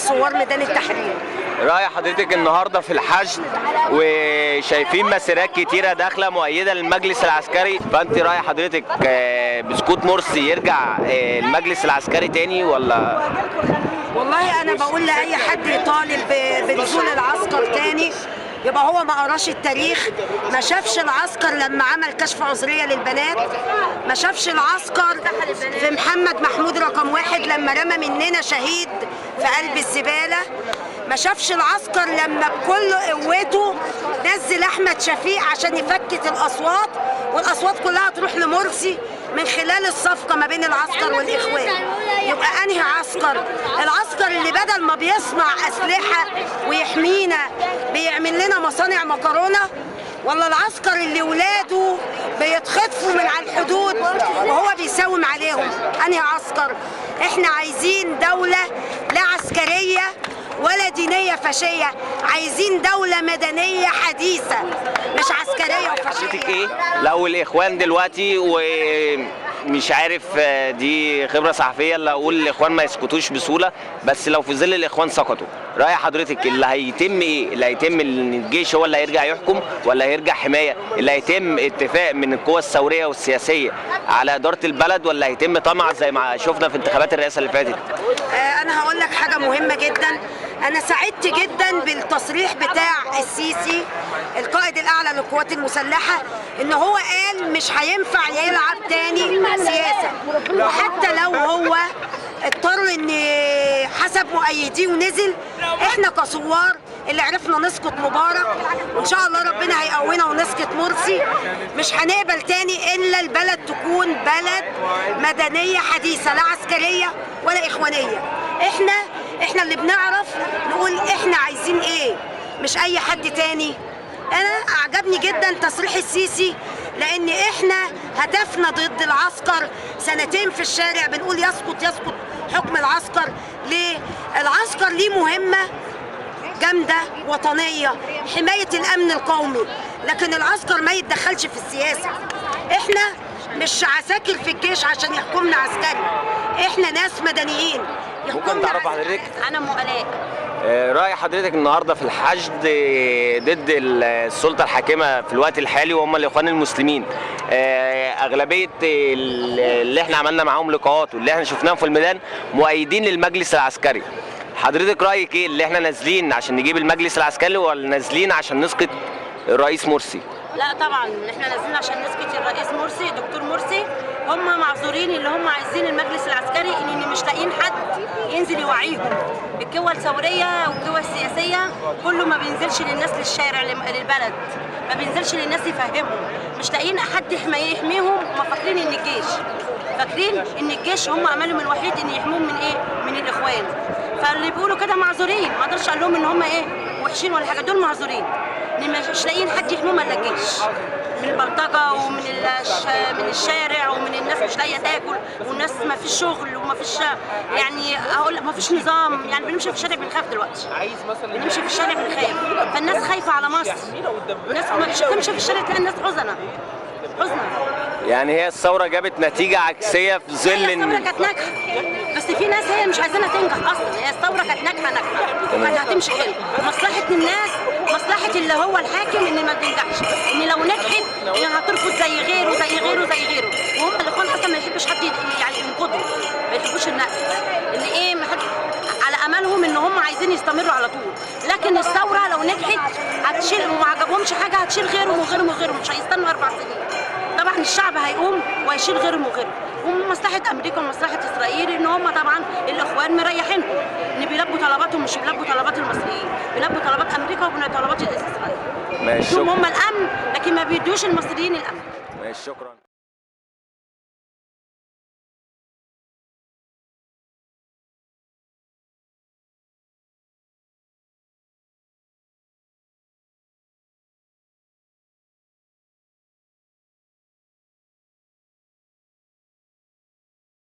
ثوار ميدان التحرير. رأي حضرتك النهارده في الحشد وشايفين مسيرات كتيرة داخلة مؤيدة للمجلس العسكري، فأنت رأي حضرتك بسكوت مرسي يرجع المجلس العسكري تاني ولا؟ والله أنا بقول لأي حد يطالب بنزول العسكر تاني يبقى هو ما قراش التاريخ، ما شافش العسكر لما عمل كشف عذرية للبنات، ما شافش العسكر في محمد محمود رقم 1 لما رمى مننا شهيد في قلب الزبالة، ما شافش العسكر لما بكل قوته نزل احمد شفيق عشان يفكك الاصوات، والاصوات كلها تروح لمرسي من خلال الصفقه ما بين العسكر والاخوان. يبقى انهي عسكر؟ العسكر اللي بدل ما بيصنع اسلحه ويحمينا بيعمل لنا مصانع مكرونه، ولا العسكر اللي ولاده بيتخطفوا من على الحدود وهو بيساوم عليهم؟ انهي عسكر؟ احنا عايزين دوله لا عسكريه ولا دينية فاشية، عايزين دولة مدنية حديثة مش عسكرية وفاشية. حضرتك ايه لو الاخوان دلوقتي، ومش عارف دي خبرة صحفية اللي اقول الاخوان ما يسكتوش بسهولة، بس لو في ظل الاخوان سقطوا، رأي حضرتك اللي هيتم ايه؟ اللي هيتم ان الجيش هو اللي هيرجع يحكم ولا هيرجع حماية؟ اللي هيتم اتفاق من القوى الثورية والسياسية على إدارة البلد ولا هيتم طمع زي ما شفنا في انتخابات الرئاسة اللي فاتت؟ انا هقول لك حاجة مهمة جدا. أنا سعدت جدا بالتصريح بتاع السيسي القائد الأعلى للقوات المسلحة إن هو قال مش هينفع يلعب تاني سياسة، وحتى لو هو اضطر إن حسب مؤيديه ونزل، إحنا كثوار اللي عرفنا نسقط مبارك وإن شاء الله ربنا هيقوينا ونسقط مرسي، مش هنقبل تاني إلا البلد تكون بلد مدنية حديثة لا عسكرية ولا إخوانية. احنا اللي بنعرف نقول احنا عايزين ايه، مش اي حد تاني. انا اعجبني جدا تصريح السيسي لان احنا هدفنا ضد العسكر، سنتين في الشارع بنقول يسقط حكم العسكر. ليه؟ العسكر ليه مهمة جامدة وطنية، حماية الامن القومي، لكن العسكر ما يتدخلش في السياسة. احنا مش عساكر في الجيش عشان يحكمنا عسكري، احنا ناس مدنيين ممكن تعرف حضرتك؟ أنا أم آلاء. رأي حضرتك النهارده في الحشد ضد السلطة الحاكمة في الوقت الحالي وهم الإخوان المسلمين، أغلبية اللي احنا عملنا معاهم لقاءات واللي احنا شفناهم في الميدان مؤيدين للمجلس العسكري، حضرتك رأيك ايه؟ اللي احنا نازلين عشان نجيب المجلس العسكري ولا نازلين عشان نسقط الرئيس مرسي؟ لا طبعا احنا نازلين عشان نسقط الرئيس مرسي، دكتور مرسي. هم معذورين اللي هم عايزين المجلس العسكري ان مش لاقيين حد ينزل يوعيهم. القوى الثوريه والقوى السياسيه كله ما بينزلش للناس للشارع للبلد، ما بينزلش للناس يفهمهم، مش لاقيين حد يحميهم. هم فاكرين ان الجيش هم املهم الوحيد ان يحموهم من ايه؟ من الاخوان. فاللي بيقولوا كده معذورين، ما اقدرش اقول لهم ان هم ايه وحشين ولا حاجه، دول معذورين مش لاقيين حد يحميهم الا الجيش، من البلطجه ومن من الشارع ومن الناس مش لاقيه تاكل، والناس ما فيش شغل وما فيش يعني اقول ما فيش نظام. يعني بنمشي في الشارع بنخاف دلوقتي، بنمشي في الشارع بنخاف، فالناس خايفه على مصر. الناس مش تمشي في الشارع تلاقي الناس حزنه. يعني هي الثوره جابت نتيجه عكسيه في ظل ان الثوره كانت ناجحه، بس في ناس هي مش عايزينها تنجح اصلا. هي الثوره كانت ناجحه وكانت هتمشي حلو، مصلحه الناس، مصلحه اللي هو الحاكم ان ما تنجحش، ان لو نجحت ان هترفض زي غيره وهم الاخوان اصلا ما يحبش حد يعني ينقضهم، ما يحبوش النقد، ان ايه على املهم ان هم عايزين يستمروا على طول. لكن الثوره لو نجحت هتشيل وما عجبهمش حاجه هتشيل غيرهم وغيرهم، مش هيستنوا 4 سنين. طبعا الشعب هيقوم وهيشيل غيرهم ومن مصلحه امريكا ومصلحه اسرائيل ان هم طبعا الاخوان مريحينهم، ان بيلبوا طلباتهم، مش بيلبوا طلبات المصريين، بيلبوا طلبات امريكا وطلبات اسرائيل. ماشي، هم الامن لكن ما بيدوش المصريين الامن. ماشي، شكرا.